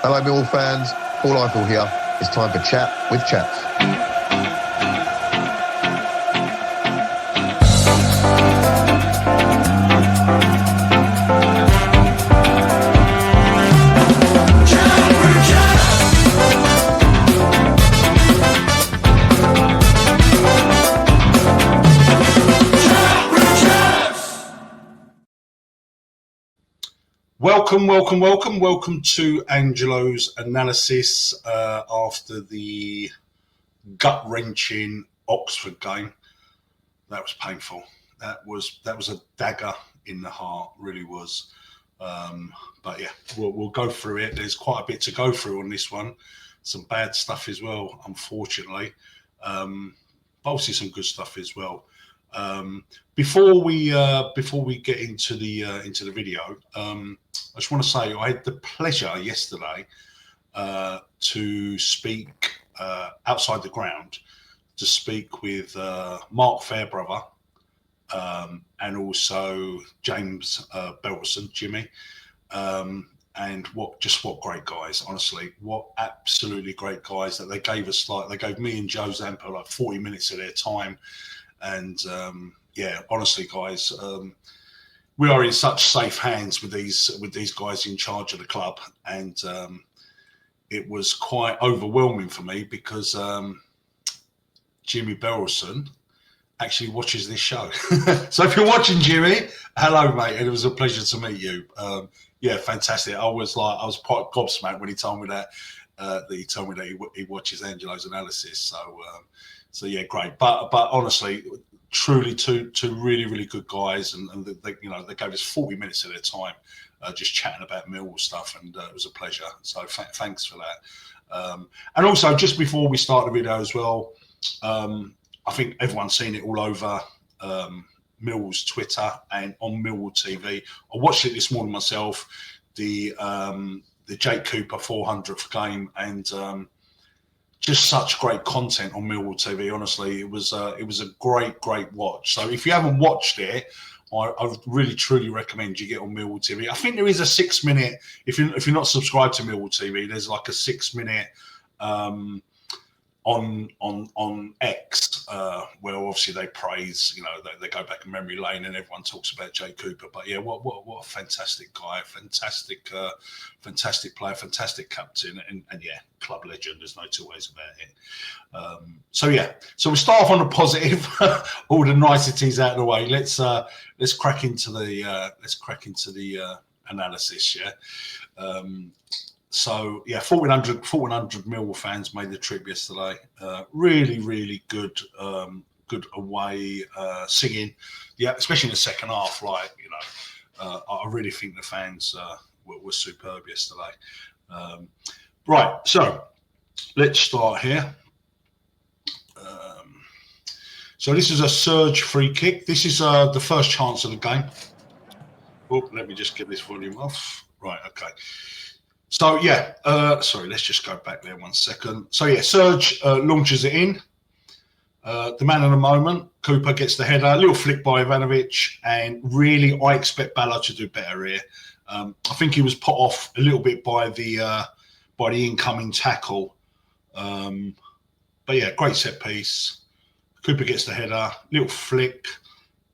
Hello Millwall fans, Paul Eiffel here. It's time for Chat with Chaps. Welcome to Angelo's analysis after the gut-wrenching Oxford game. That was painful. That was a dagger in the heart, really was. But yeah, we'll go through it. There's quite a bit to go through on this one. Some bad stuff as well, unfortunately. But obviously some good stuff as well. Before we get into the video, I just want to say I had the pleasure yesterday to speak outside the ground, to speak with Mark Fairbrother and also James Belson, Jimmy, and what great guys, honestly, what absolutely great guys that they gave us. Like, they gave me and Joe Zampa like 40 minutes of their time. And yeah, honestly, guys, we are in such safe hands with these guys in charge of the club, and it was quite overwhelming for me because Jimmy Belson actually watches this show. So if you're watching, Jimmy, hello, mate, and it was a pleasure to meet you. Yeah, fantastic. I was quite gobsmacked when he told me that he watches Angelo's analysis. So yeah, great. But honestly, truly two really good guys, and they gave us 40 minutes of their time just chatting about Millwall stuff, and it was a pleasure. So thanks for that. And also, just before we start the video as well, I think everyone's seen it all over Millwall's Twitter and on Millwall TV. I watched it this morning myself, the Jake Cooper 400th game, and just such great content on Millwall TV. Honestly, it was a great watch. So if you haven't watched it, I really truly recommend you get on Millwall TV. I think there is a 6-minute, if you're not subscribed to Millwall TV, there's like a 6-minute on X, where obviously they praise, they go back in memory lane and everyone talks about Jay Cooper. But yeah, what a fantastic guy, fantastic player, fantastic captain, and yeah, club legend. There's no two ways about it. So we start off on a positive, all the niceties out of the way. Let's crack into the analysis. Yeah. So yeah, 1400 Millwall fans made the trip yesterday. Really good away singing. Yeah, especially in the second half. I really think the fans were superb yesterday. Right, so let's start here. So this is a Surge free kick. This is the first chance of the game. Oh, let me just get this volume off. Right, okay. So yeah, sorry, let's just go back there 1 second. So yeah, Surge launches it in. The man of the moment, Cooper, gets the header, a little flick by Ivanovic, and really I expect Balla to do better here. I think he was put off a little bit by the incoming tackle. But yeah, great set piece. Cooper gets the header, little flick.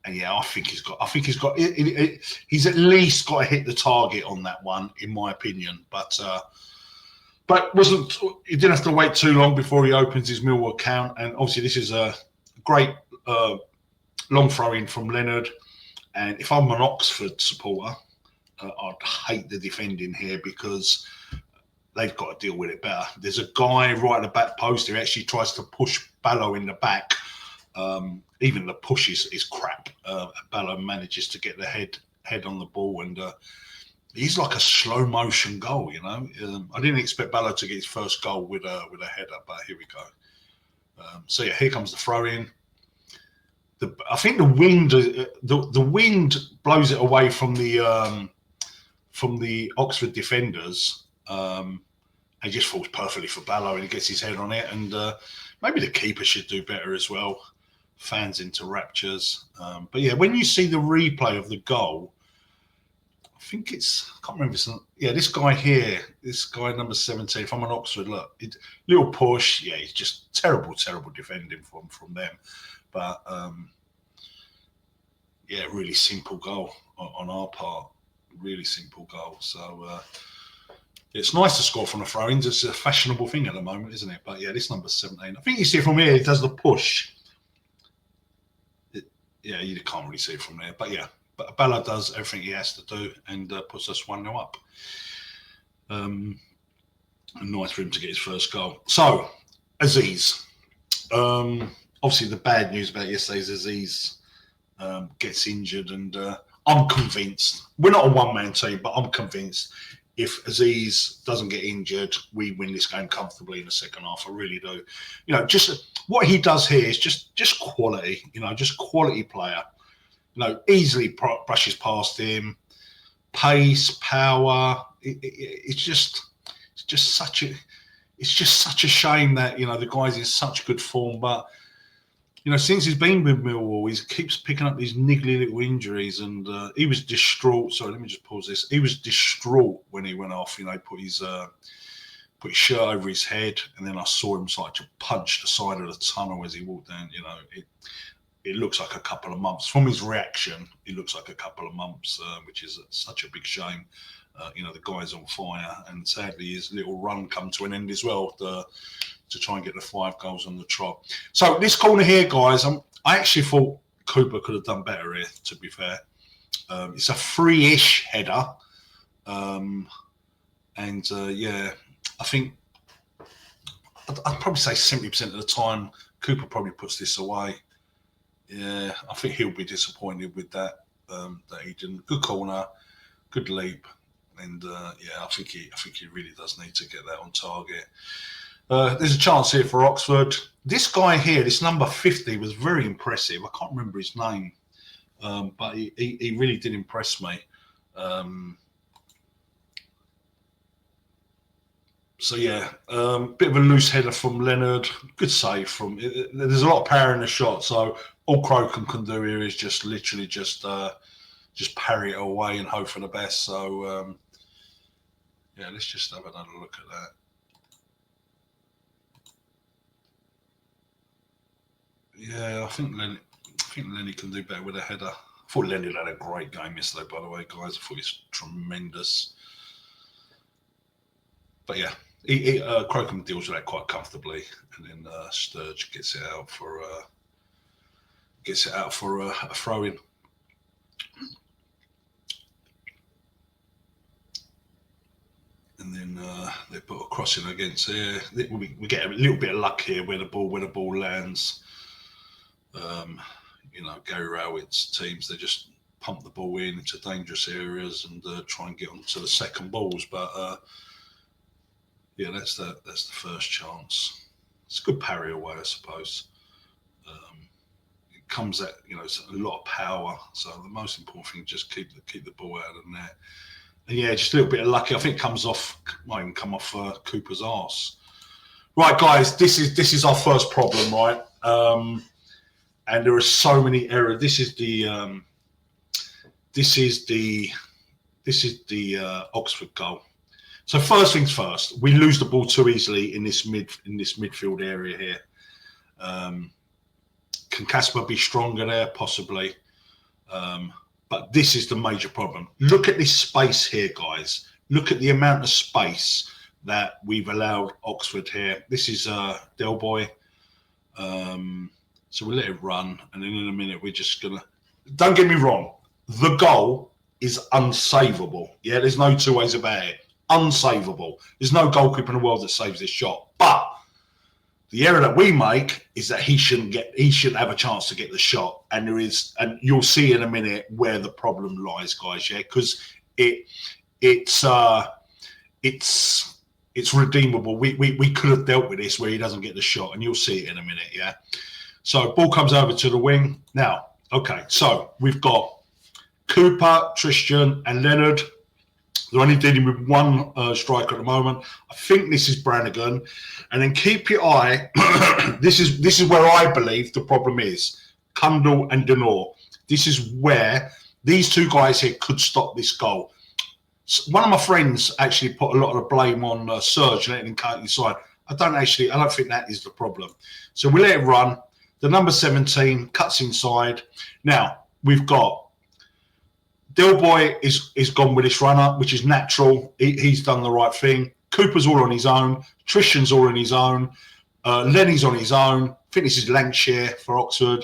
And yeah, I think he's at least got to hit the target on that one, in my opinion. But he didn't have to wait too long before he opens his Millwall account. And obviously, this is a great long throw in from Leonard. And if I'm an Oxford supporter, I'd hate the defending here because they've got to deal with it better. There's a guy right at the back post who actually tries to push Ballo in the back. Even the push is crap. Ballo manages to get the head on the ball, and he's like a slow motion goal. I didn't expect Ballo to get his first goal with a header, but here we go. So yeah, here comes the throw in. I think the wind blows it away from the Oxford defenders. And just falls perfectly for Ballo, and he gets his head on it. And maybe the keeper should do better as well. Fans into raptures. But yeah, when you see the replay of the goal, think it's, I can't remember. This guy here, this guy number 17. If I'm an Oxford, look, little push. Yeah, he's just terrible defending from them. But really simple goal on our part. Really simple goal. So it's nice to score from the throw-ins. It's a fashionable thing at the moment, isn't it? But yeah, this number 17. I think you see it from here. He does the push. You can't really see it from there. But yeah. But Bala does everything he has to do and puts us 1-0 up. Nice for him to get his first goal. So, Aziz. Obviously, the bad news about yesterday is Aziz gets injured, and I'm convinced, we're not a one-man team, but I'm convinced if Aziz doesn't get injured, we win this game comfortably in the second half. I really do. Just what he does here is just quality, just quality player. Easily brushes past him, pace, power. It's just such a shame that the guy's in such good form. But since he's been with Millwall, he keeps picking up these niggly little injuries, and he was distraught. Sorry, let me just pause this. He was distraught when he went off. Put his shirt over his head, and then I saw him start to punch the side of the tunnel as he walked down. It looks like a couple of months. From his reaction, it looks like a couple of months, which is such a big shame. The guy's on fire, and sadly his little run come to an end as well to try and get the 5 goals on the trot. So this corner here, guys, I actually thought Cooper could have done better here, to be fair. It's a free-ish header. I think I'd probably say 70% of the time Cooper probably puts this away. Yeah, I think he'll be disappointed with that. That he didn't. Good corner, good leap, and I think he really does need to get that on target. There's a chance here for Oxford. This guy here, this number 50, was very impressive. I can't remember his name, but he really did impress me. Bit of a loose header from Leonard. Good save from. There's a lot of power in the shot, so all Crocombe can do here is just literally just parry it away and hope for the best. So let's just have another look at that. Yeah, I think Lenny can do better with a header. I thought Lenny had a great game yesterday, by the way, guys. I thought he was tremendous. But yeah, Crocombe deals with that quite comfortably, and then Sturge gets it out for a throw-in. And then they put a crossing against here. We get a little bit of luck here where the ball lands. Gary Rowett's teams, they just pump the ball into dangerous areas and try and get onto the second balls. But that's the first chance. It's a good parry away, I suppose. It comes at it's a lot of power. So the most important thing is just keep the ball out of the net. And just a little bit of lucky. I think it might even come off Cooper's arse. Right, guys, this is our first problem, right? And there are so many errors. This is the Oxford goal. So first things first, we lose the ball too easily in this midfield area here. Can Casper be stronger there? Possibly. But this is the major problem. Look at this space here, guys. Look at the amount of space that we've allowed Oxford here. This is Del Boy. So we'll let it run, and then in a minute we're just gonna. Don't get me wrong, the goal is unsavable. Yeah, there's no two ways about it. Unsavable. There's no goalkeeper in the world that saves this shot. But the error that we make is that he shouldn't have a chance to get the shot, and you'll see in a minute where the problem lies, guys. Yeah, because it's redeemable. We could have dealt with this where he doesn't get the shot, and you'll see it in a minute. Yeah. So ball comes over to the wing. Now, okay, so we've got Cooper, Tristan, and Leonard. They're only dealing with one striker at the moment. I think this is Brannigan. And then keep your eye. This is where I believe the problem is. Kundal and Denor. This is where these two guys here could stop this goal. One of my friends actually put a lot of the blame on Serge letting him cut inside. I don't think that is the problem. So we let it run. The number 17 cuts inside. Now we've got Del Boy is gone with this runner, which is natural. He's done the right thing. Cooper's all on his own. Tristan's all on his own. Lenny's on his own. I think this is Lancashire for Oxford.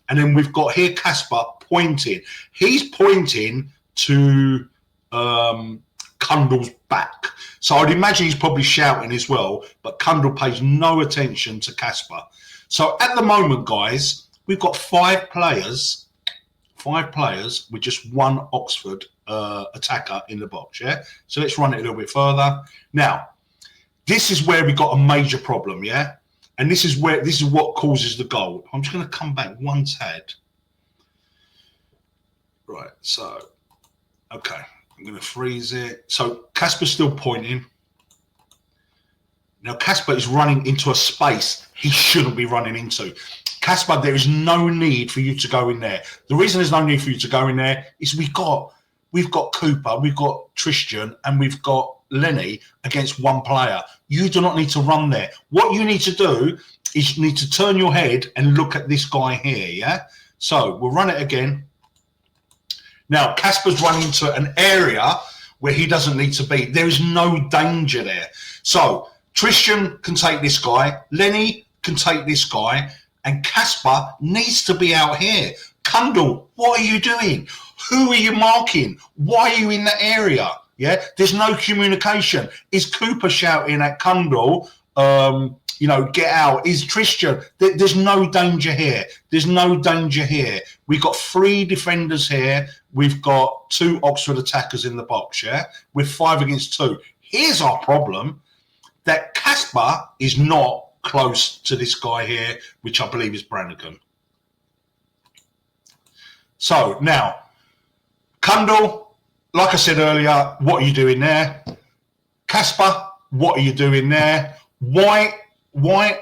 And then we've got here Casper pointing. He's pointing to Cundall's back. So I'd imagine he's probably shouting as well, but Cundall pays no attention to Casper. So at the moment, guys, we've got 5 players with just one Oxford attacker in the box, yeah? So let's run it a little bit further. Now, this is where we got a major problem, yeah? And this is what causes the goal. I'm just going to come back one tad. Right, so, okay. I'm going to freeze it. So Casper's still pointing. Now Casper is running into a space he shouldn't be running into. Casper, there is no need for you to go in there. The reason there's no need for you to go in there is we've got Cooper, we've got Tristan, and we've got Lenny against one player. You do not need to run there. What you need to do is you need to turn your head and look at this guy here, yeah? So we'll run it again. Now, Casper's run into an area where he doesn't need to be. There is no danger there. So Tristan can take this guy, Lenny can take this guy, and Casper needs to be out here. Cundall, what are you doing? Who are you marking? Why are you in that area? Yeah, there's no communication. Is Cooper shouting at Cundall, get out? Is Tristan? There's no danger here. There's no danger here. We've got 3 defenders here. We've got 2 Oxford attackers in the box, yeah? We're 5 against 2. Here's our problem, that Casper is not close to this guy here, which I believe is Brannigan. So now, Cundall, like I said earlier, what are you doing there? Casper, what are you doing there? Why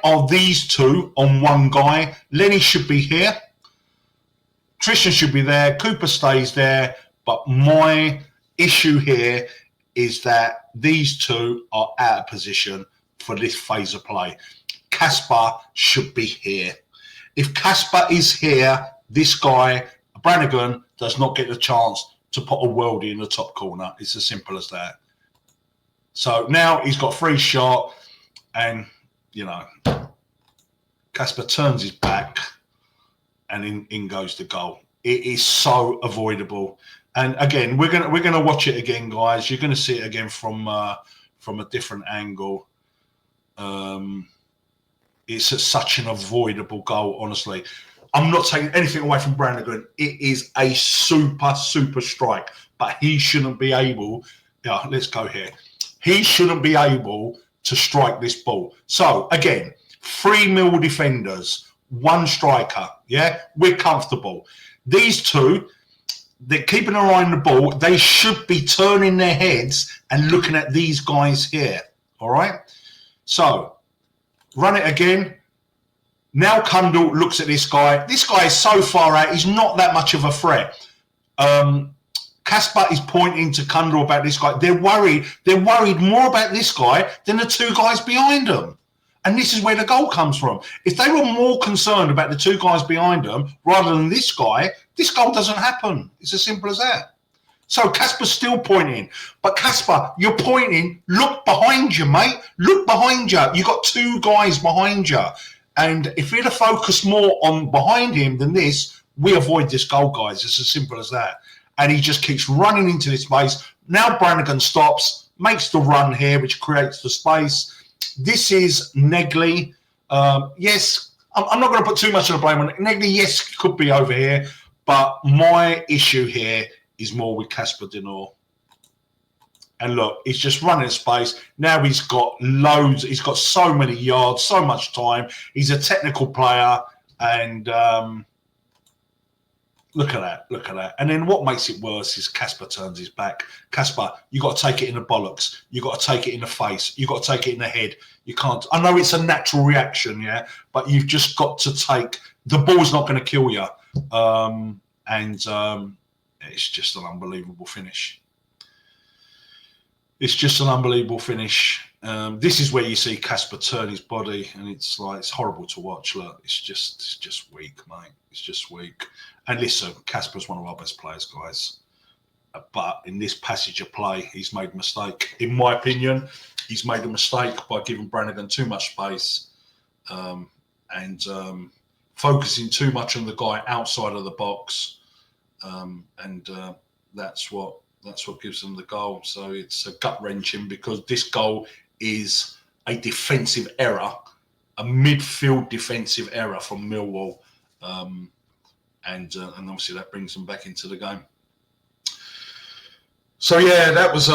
are these 2 on one guy? Lenny should be here. Tristan should be there. Cooper stays there. But my issue here is that these 2 are out of position for this phase of play. Casper should be here. If Casper is here, this guy, Brannigan, does not get the chance to put a worldie in the top corner. It's as simple as that. So now he's got free shot and, Casper turns his back and in goes the goal. It is so avoidable. And again, we're gonna watch it again, guys. You're gonna see it again from a different angle. It's such an avoidable goal, honestly. I'm not taking anything away from Brannigan. It is a super strike, but he shouldn't be able. Yeah, let's go here. He shouldn't be able to strike this ball. So again, 3 Millwall defenders, 1 striker. Yeah, we're comfortable. These 2, they're keeping an eye on the ball. They should be turning their heads and looking at these guys here. All right. So run it again. Now Cundall looks at this guy. This guy is so far out. He's not that much of a threat. Casper is pointing to Cundall about this guy. They're worried. They're worried more about this guy than the 2 guys behind them. And this is where the goal comes from. If they were more concerned about the 2 guys behind them rather than this guy, this goal doesn't happen. It's as simple as that. So Casper's still pointing. But Casper, you're pointing. Look behind you, mate. Look behind you. You've got 2 guys behind you. And if we'd have focused more on behind him than this, we avoid this goal, guys. It's as simple as that. And he just keeps running into this space. Now Brannigan stops, makes the run here, which creates the space. This is Negley. Yes, I'm not going to put too much of the blame on it. Negley, yes, could be over here. But my issue here is more with Casper Dinor. And look, he's just running space. Now he's got loads. He's got so many yards, so much time. He's a technical player. And look at that. Look at that. And then what makes it worse is Casper turns his back. Casper, you got to take it in the bollocks. You got to take it in the face. You got to take it in the head. You can't. I know it's a natural reaction, yeah, but you've just got to take. The ball's not going to kill you. It's just an unbelievable finish. It's just an unbelievable finish. This is where you see Casper turn his body, and it's horrible to watch. Look, it's just weak, mate. It's just weak. And listen, Casper's one of our best players, guys. But in this passage of play, he's made a mistake. In my opinion, he's made a mistake by giving Brannigan too much space and focusing too much on the guy outside of the box, and that's what gives them the goal. So it's a gut wrenching, because this goal is a defensive error, a midfield defensive error from Millwall, and obviously that brings them back into the game. So yeah, that was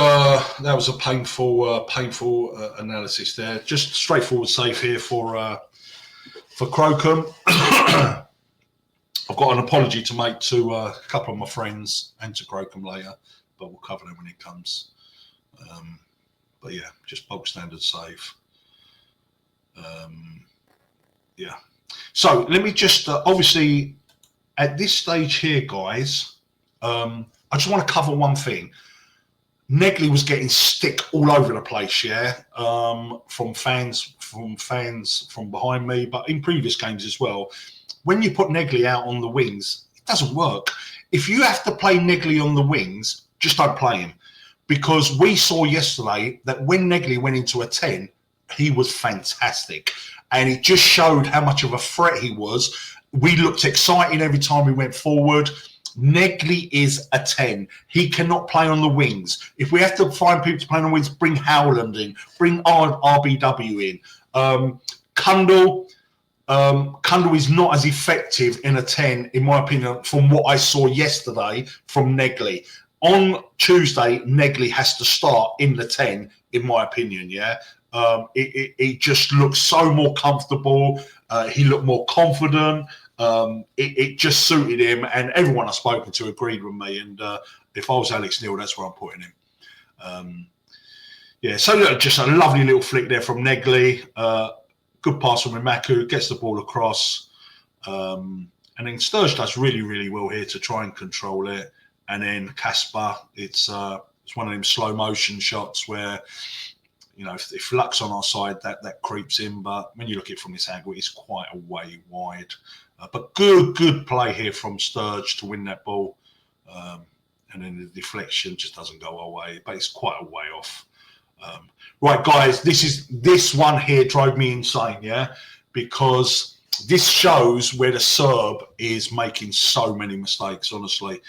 a painful analysis there. Just straightforward save here for Crocombe. I've got an apology to make to a couple of my friends and to Crocombe later, but we'll cover that when it comes. But yeah, just bulk standard save. Yeah. So let me just obviously at this stage here, guys. I just want to cover one thing. Negley was getting stick all over the place, yeah, from fans from behind me, but in previous games as well. When you put Negley out on the wings, it doesn't work. If you have to play Negley on the wings, just don't play him, because we saw yesterday that when Negley went into a 10, he was fantastic, and it just showed how much of a threat he was. We looked exciting every time we went forward. Negley is a 10. He cannot play on the wings. If we have to find people to play on the wings, bring Howland in, bring RBW in. Kundal is not as effective in a 10, in my opinion, from what I saw yesterday from Negley. On Tuesday, Negley has to start in the 10, in my opinion, yeah? It just looked so more comfortable. He looked more confident. It just suited him, and everyone I've spoken to agreed with me. And if I was Alex Neil, that's where I'm putting him. Yeah, so look, just a lovely little flick there from Negley. Good pass from Imaku, gets the ball across. And then Sturge does really, really well here to try and control it. And then Casper, it's one of them slow motion shots where, you know, if luck's on our side, that creeps in. But when you look at it from this angle, it's quite a way wide. But good play here from Sturge to win that ball. And then the deflection just doesn't go our way, but it's quite a way off. Right, guys, this one here drove me insane, yeah? Because this shows where the Serb is making so many mistakes, honestly.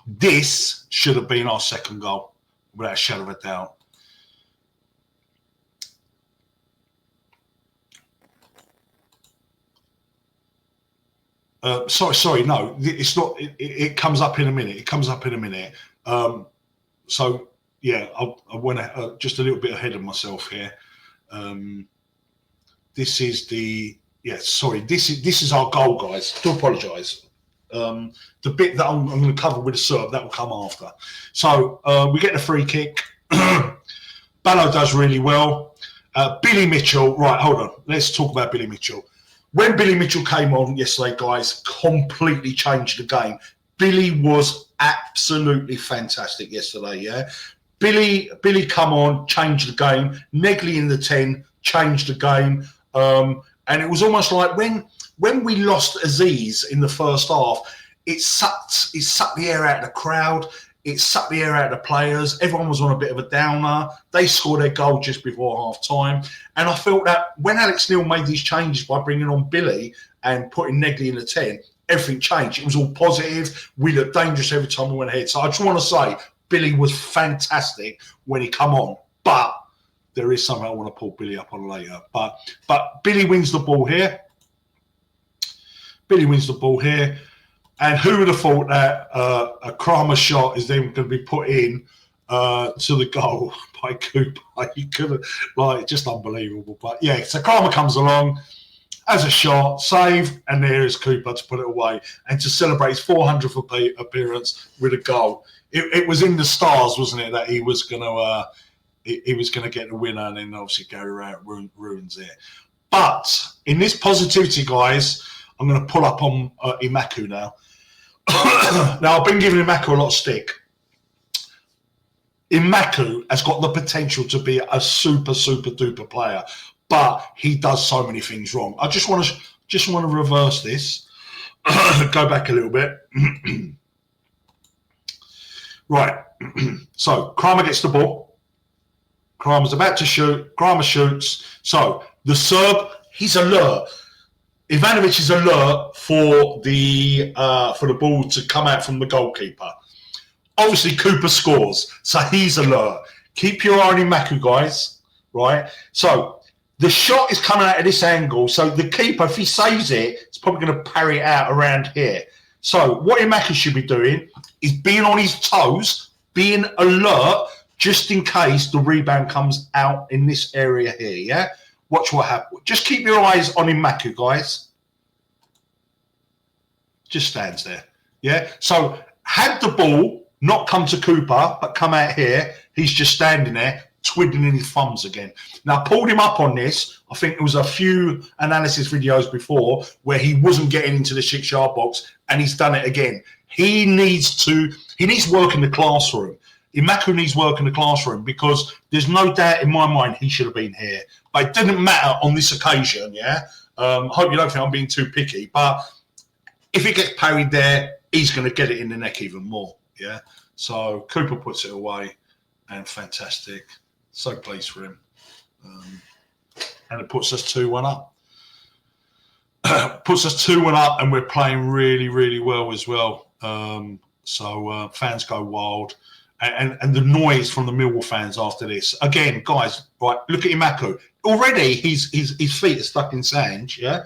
This should have been our second goal, without a shadow of a doubt. Sorry, no, it's not. It comes up in a minute. So yeah, I went just a little bit ahead of myself here. This is This is our goal, guys. Do apologise. The bit that I'm going to cover with the Serb, that will come after. So we get the free kick. Ballo does really well. Billy Mitchell. Right, hold on. Let's talk about Billy Mitchell. When Billy Mitchell came on yesterday, guys, completely changed the game. Billy was absolutely fantastic yesterday, yeah? Billy come on, changed the game. Negley in the 10, changed the game. And it was almost like when we lost Aziz in the first half, it sucked the air out of the crowd. It sucked the air out of the players. Everyone was on a bit of a downer. They scored their goal just before half-time. And I felt that when Alex Neil made these changes by bringing on Billy and putting Negley in the 10, everything changed. It was all positive. We looked dangerous every time we went ahead. So I just want to say, Billy was fantastic when he come on. But there is something I want to pull Billy up on later. But Billy wins the ball here. And who would have thought that a Kramer shot is then going to be put in to the goal by Cooper? You could have, just unbelievable. But yeah, so Kramer comes along, has a shot, save, and there is Cooper to put it away and to celebrate his 400th appearance with a goal. It was in the stars, wasn't it, that he was going to get the winner, and then obviously Gary Rowett ruins it. But in this positivity, guys, I'm going to pull up on Imaku now. Now, I've been giving Imaku a lot of stick. Imaku has got the potential to be a super, super duper player, but he does so many things wrong. I just want to reverse this. Go back a little bit. Right. So Kramer gets the ball. Kramer's about to shoot. Kramer shoots. So the Serb, he's alert. Ivanovic is alert for the ball to come out from the goalkeeper. Obviously, Cooper scores, so he's alert. Keep your eye on Imaku, guys, right? So the shot is coming out of this angle, so the keeper, if he saves it, it's probably going to parry it out around here. So what Imaku should be doing is being on his toes, being alert, just in case the rebound comes out in this area here, yeah? Watch what happens. Just keep your eyes on Imaku, guys. Just stands there, yeah? So had the ball not come to Cooper, but come out here, he's just standing there, twiddling his thumbs again. Now, I pulled him up on this. I think there was a few analysis videos before where he wasn't getting into the 6-yard box, and he's done it again. He needs work in the classroom. Imaku needs work in the classroom because there's no doubt in my mind he should have been here. But it didn't matter on this occasion, yeah? I hope you don't think I'm being too picky, but if it gets parried there, he's going to get it in the neck even more. Yeah, so Cooper puts it away, and fantastic. So pleased for him, and it puts us 2-1 up. Puts us 2-1 up, and we're playing really, really well as well. So fans go wild, and the noise from the Millwall fans after this. Again, guys, right? Look at Imaku. Already, his feet are stuck in sand. Yeah,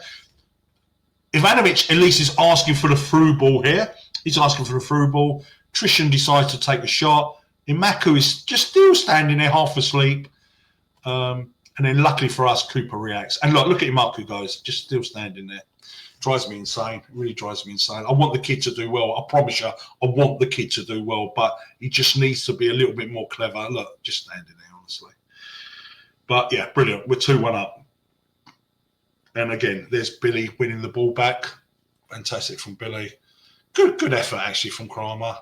Ivanovic at least is asking for the through ball here. He's asking for the through ball. Trishan decides to take a shot. Imaku is just still standing there half asleep. And then luckily for us, Cooper reacts. And look at Imaku, guys, just still standing there. Drives me insane. It really drives me insane. I want the kid to do well. I promise you, I want the kid to do well. But he just needs to be a little bit more clever. Look, just standing there, honestly. But, yeah, brilliant. We're 2-1 up. And, again, there's Billy winning the ball back. Fantastic from Billy. Good effort, actually, from Kramer.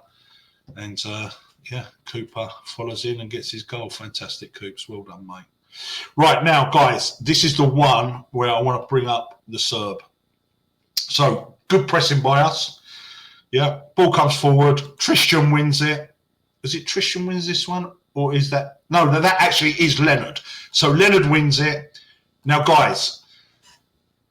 And, Cooper follows in and gets his goal. Fantastic, Coops. Well done, mate. Right, now, guys, this is the one where I want to bring up the Serb. So, good pressing by us. Yeah, ball comes forward. Tristan wins it. Is it Tristan wins this one? Or is that... No, that actually is Leonard. So, Leonard wins it. Now, guys,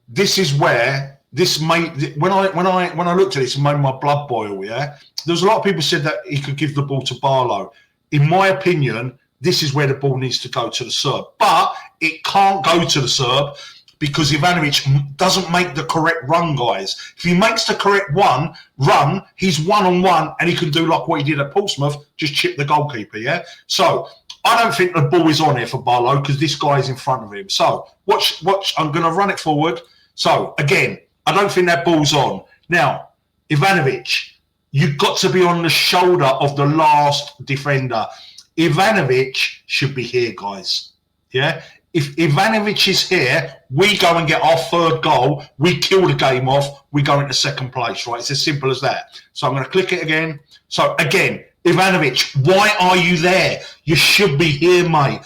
this is where... This made when I looked at this, it made my blood boil. Yeah, there was a lot of people said that he could give the ball to Barlow. In my opinion, this is where the ball needs to go to the Serb, but it can't go to the Serb because Ivanovic doesn't make the correct run, guys. If he makes the correct run, he's 1-on-1 and he can do like what he did at Portsmouth, just chip the goalkeeper. Yeah, so I don't think the ball is on here for Barlow because this guy is in front of him. So watch. I'm going to run it forward. So again. I don't think that ball's on. Now, Ivanovic, you've got to be on the shoulder of the last defender. Ivanovic should be here, guys. Yeah? If Ivanovic is here, we go and get our third goal. We kill the game off. We go into second place, right? It's as simple as that. So I'm going to click it again. So, again, Ivanovic, why are you there? You should be here, mate.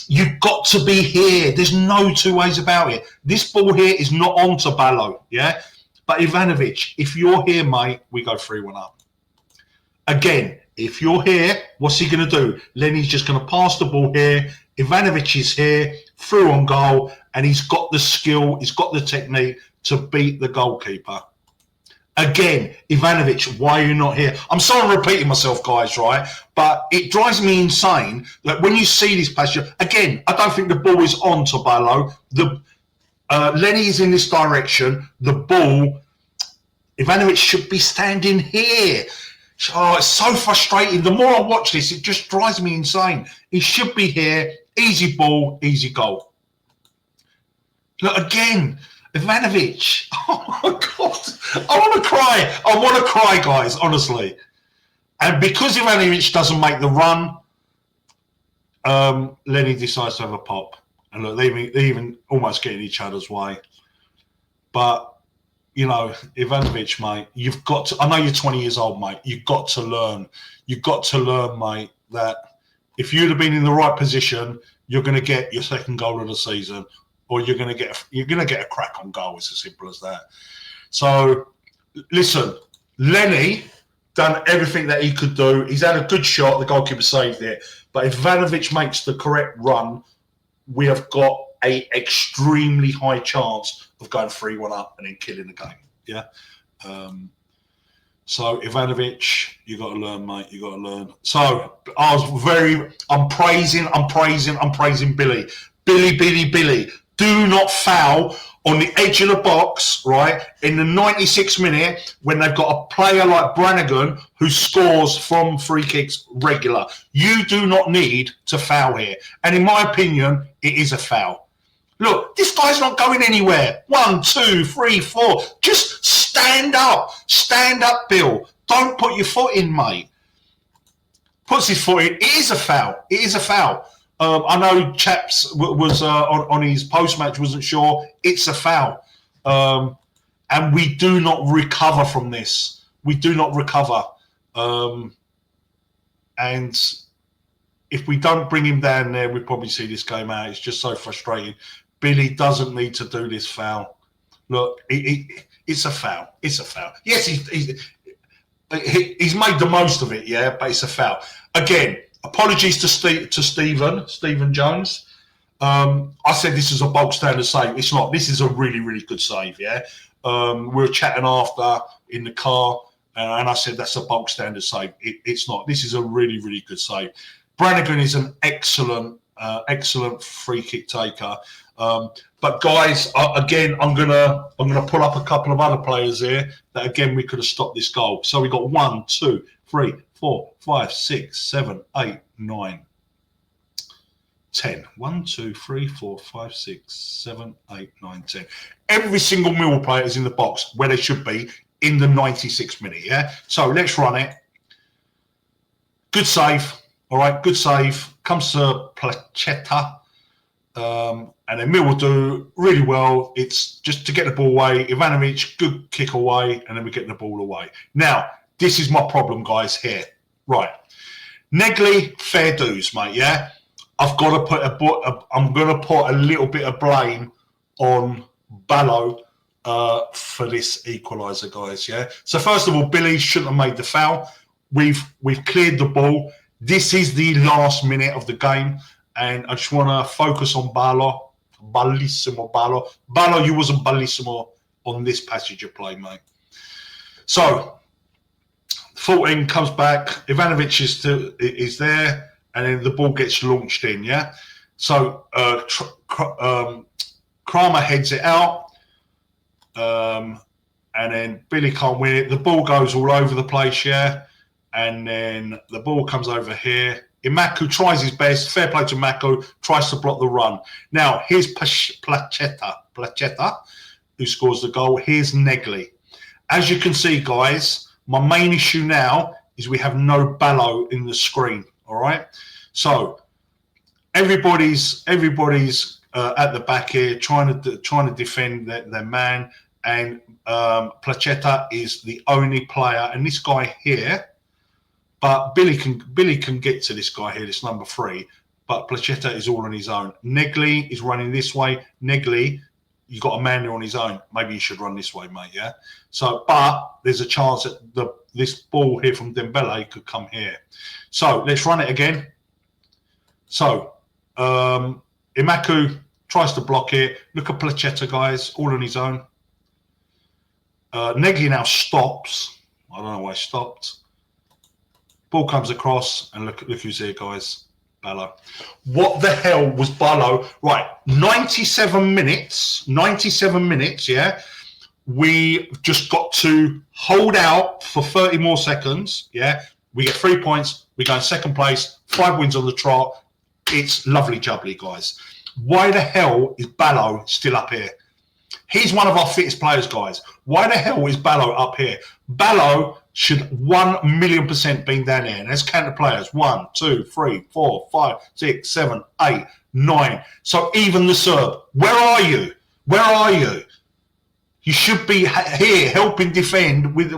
You've got to be here. There's no two ways about it. This ball here is not on to Barlow, yeah? But Ivanovic, if you're here, mate, we go 3-1 up. Again, if you're here, what's he going to do? Lenny's just going to pass the ball here. Ivanovic is here, through on goal, and he's got the skill, he's got the technique to beat the goalkeeper. Again, Ivanovic, why are you not here? I'm sorry I'm repeating myself, guys, right? But it drives me insane that when you see this pasture, again, I don't think the ball is on to Barlow. Lenny is in this direction. The ball, Ivanovic should be standing here. Oh, it's so frustrating. The more I watch this, it just drives me insane. He should be here. Easy ball, easy goal. Look, again, Ivanovic. Oh, my God. I want to cry. I want to cry, guys, honestly. And because Ivanovic doesn't make the run, Lenny decides to have a pop. And look, they even almost get in each other's way. But, you know, Ivanovic, mate, you've got to... I know you're 20 years old, mate. You've got to learn. You've got to learn, mate, that if you'd have been in the right position, you're going to get your second goal of the season, or you're going to get a crack on goal. It's as simple as that. So, listen, Lenny done everything that he could do. He's had a good shot. The goalkeeper saved it. But if Ivanovic makes the correct run, we have got a extremely high chance of going 3-1 up and then killing the game. Yeah. So Ivanovic, you got to learn, mate. You got to learn. So I'm praising Billy. Billy. Do not foul on the edge of the box, right, in the 96th minute when they've got a player like Brannigan who scores from free kicks regular. You do not need to foul here. And in my opinion, it is a foul. Look, this guy's not going anywhere. 1, 2, 3, 4. Just stand up. Stand up, Bill. Don't put your foot in, mate. Puts his foot in. It is a foul. It is a foul. I know Chaps was on his post-match, wasn't sure. It's a foul. And we do not recover from this. We do not recover. And if we don't bring him down there, we probably see this game out. It's just so frustrating. Billy doesn't need to do this foul. Look, it's a foul. It's a foul. Yes, he's made the most of it, yeah, but it's a foul. Again, apologies to Stephen Jones. I said this is a bulk standard save. It's not. This is a really, really good save, yeah. We were chatting after in the car, and I said that's a bulk standard save. It's not. This is a really, really good save. Brannigan is an excellent free kick taker. But guys, again, I'm gonna pull up a couple of other players here that again we could have stopped this goal. So we got 1, 2, 3, 4, 5, 6, 7, 8, 9, 10. 1, 2, 3, 4, 5, 6, 7, 8, 9, 10. Every single Millwall player is in the box where they should be in the 96th minute. Yeah. So let's run it. Good save. All right. Good save. Comes to Placheta. And then Mill will do really well. It's just to get the ball away. Ivanovic, good kick away, and then we get the ball away. Now, this is my problem, guys, here. Right. Negley, fair dues, mate, yeah? I've got to put I'm going to put a little bit of blame on Ballo for this equaliser, guys, yeah? So, first of all, Billy shouldn't have made the foul. We've cleared the ball. This is the last minute of the game. And I just want to focus on Ballo. Bellissimo, Ballo. Ballo, you wasn't bellissimo on this passage of play, mate. So, 14 comes back. Ivanovic is there. And then the ball gets launched in, yeah? So, Kramer heads it out. And then Billy can't win it. The ball goes all over the place, yeah? And then the ball comes over here. Imaku tries his best. Fair play to Mako. Tries to block the run. Now, here's Placheta, who scores the goal. Here's Negley. As you can see, guys, my main issue now is we have no Ballo in the screen. All right? So, everybody's at the back here trying to defend their man. And Placheta is the only player. And this guy here... But Billy can get to this guy here, this number 3. But Placheta is all on his own. Negley is running this way. Negley, you got a man there on his own. Maybe you should run this way, mate. Yeah. So, but there's a chance that this ball here from Dembele could come here. So let's run it again. So Imaku tries to block it. Look at Placheta, guys, all on his own. Negley now stops. I don't know why he stopped. Ball comes across, and look who's here, guys. Ballo. What the hell was Ballo? Right, 97 minutes, yeah? We just got to hold out for 30 more seconds, yeah? We get 3 points. We go in second place, 5 wins on the trot. It's lovely jubbly, guys. Why the hell is Ballo still up here? He's one of our fittest players, guys. Why the hell is Ballo up here? Ballo should 1,000,000% been down here. And let's count the players. 1, 2, 3, 4, 5, 6, 7, 8, 9. So even the Serb. Where are you? Where are you? You should be here helping defend with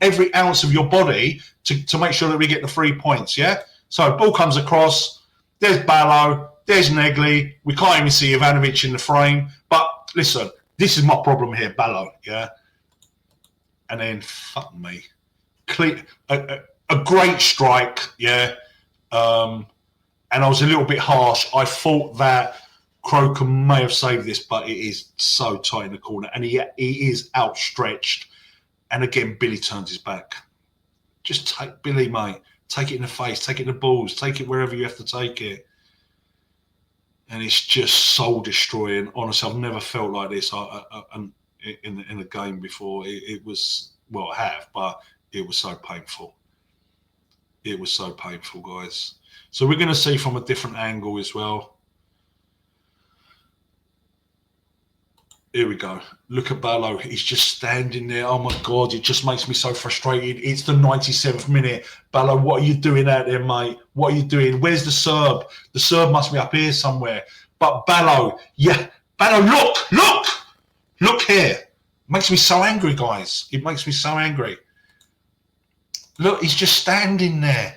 every ounce of your body to make sure that we get the 3 points, yeah? So ball comes across. There's Ballo. There's Negley. We can't even see Ivanovic in the frame. But listen, this is my problem here, Ballo. Yeah. And then fuck me, a great strike. Yeah. And I was a little bit harsh. I thought that Crocombe may have saved this, but it is so tight in the corner, and he is outstretched. And again, Billy turns his back. Just take Billy, mate. Take it in the face. Take it in the balls. Take it wherever you have to take it. And it's just soul destroying. Honestly, I've never felt like this in a game before. It was, well, I have, but it was so painful. It was so painful, guys. So we're going to see from a different angle as well. Here we go. Look at Ballo. He's just standing there. Oh, my God. It just makes me so frustrated. It's the 97th minute. Ballo, what are you doing out there, mate? What are you doing? Where's the Serb? The Serb must be up here somewhere. But Ballo, yeah. Ballo, look. Look here. It makes me so angry, guys. It makes me so angry. Look, he's just standing there.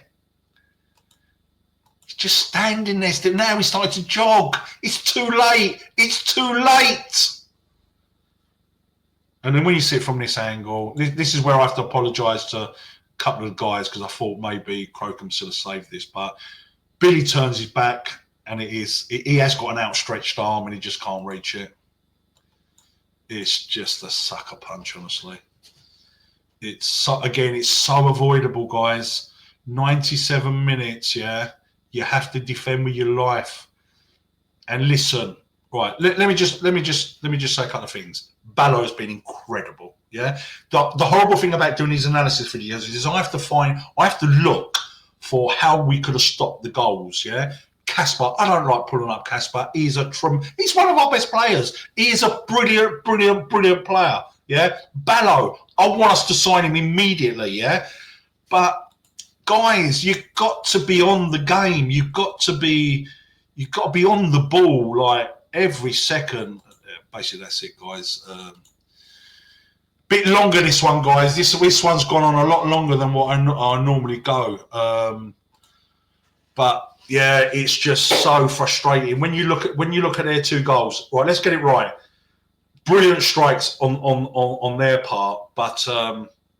He's just standing there. Now he's starting to jog. It's too late. It's too late. And then when you see it from this angle, this is where I have to apologise to a couple of guys because I thought maybe Crocombe should have saved this. But Billy turns his back and he has got an outstretched arm and he just can't reach it. It's just a sucker punch, honestly. It's so avoidable, guys. 97 minutes, yeah. You have to defend with your life. And listen, right? Let me just say a couple of things. Ballo's been incredible. Yeah. The horrible thing about doing these analysis videos is I have to look for how we could have stopped the goals. Yeah. Kasper, I don't like pulling up Kasper. He's one of our best players. He is a brilliant player. Yeah. Ballo, I want us to sign him immediately. Yeah. But guys, you've got to be on the game. You've got to be on the ball like every second. Basically, that's it, guys. Bit longer this one, guys. This one's gone on a lot longer than what I normally go. But yeah, it's just so frustrating when you look at their two goals. Right, let's get it right. Brilliant strikes on their part, but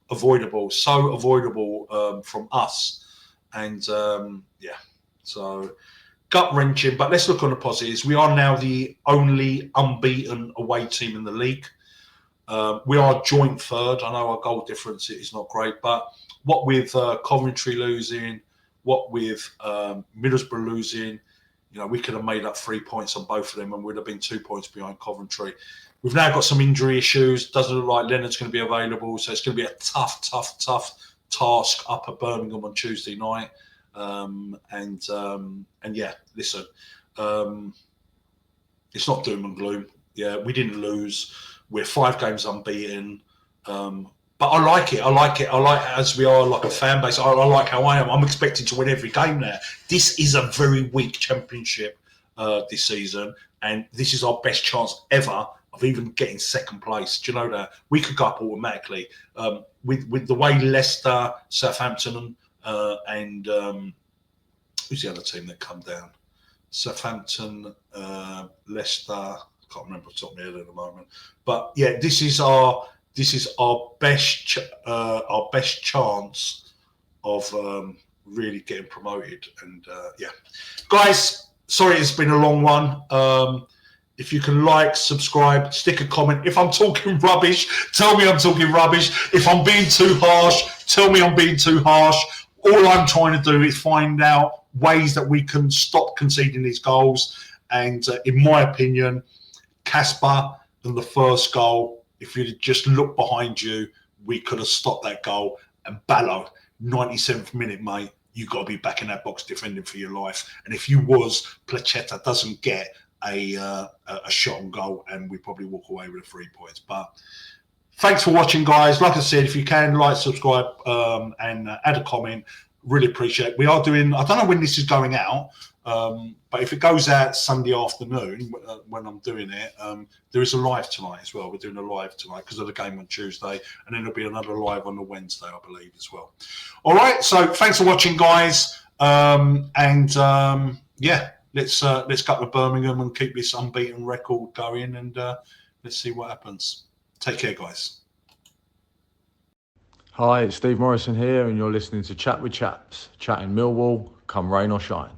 avoidable, so avoidable from us, and yeah, so. Gut-wrenching, but let's look on the positives. We are now the only unbeaten away team in the league. We are joint third. I know our goal difference is not great, but what with Coventry losing, what with Middlesbrough losing, we could have made up 3 points on both of them and we'd have been 2 points behind Coventry. We've now got some injury issues. Doesn't look like Leonard's going to be available, so it's going to be a tough task up at Birmingham on Tuesday night. And yeah, listen, it's not doom and gloom. Yeah, we didn't lose. We're 5 games unbeaten. But I like it. I like as we are like a fan base. I like how I am. I'm expecting to win every game now. This is a very weak championship this season, and this is our best chance ever of even getting second place. Do you know that? We could go up automatically. With the way Leicester, Southampton, and who's the other team that come down? Southampton, Leicester. I can't remember off the top of my head at the moment. But yeah, this is our best chance of really getting promoted. And yeah, guys, sorry it's been a long one. If you can like, subscribe, stick a comment. If I'm talking rubbish, tell me I'm talking rubbish. If I'm being too harsh, tell me I'm being too harsh. All I'm trying to do is find out ways that we can stop conceding these goals. And in my opinion, Kasper and the first goal, if you'd just looked behind you, we could have stopped that goal. And Ballo, 97th minute, mate, you got to be back in that box defending for your life. And if you was, Placheta doesn't get a shot on goal, and we probably walk away with 3 points. But thanks for watching, guys. Like I said, if you can, like, subscribe, and add a comment. Really appreciate it. We are doing, I don't know when this is going out, but if it goes out Sunday afternoon when I'm doing it, there is a live tonight as well. We're doing a live tonight because of the game on Tuesday, and then there'll be another live on the Wednesday, I believe, as well. All right, so thanks for watching, guys. Yeah, let's go to Birmingham and keep this unbeaten record going, and let's see what happens. Take care, guys. Hi, it's Steve Morrison here, and you're listening to Chat with Chaps, chatting Millwall, come rain or shine.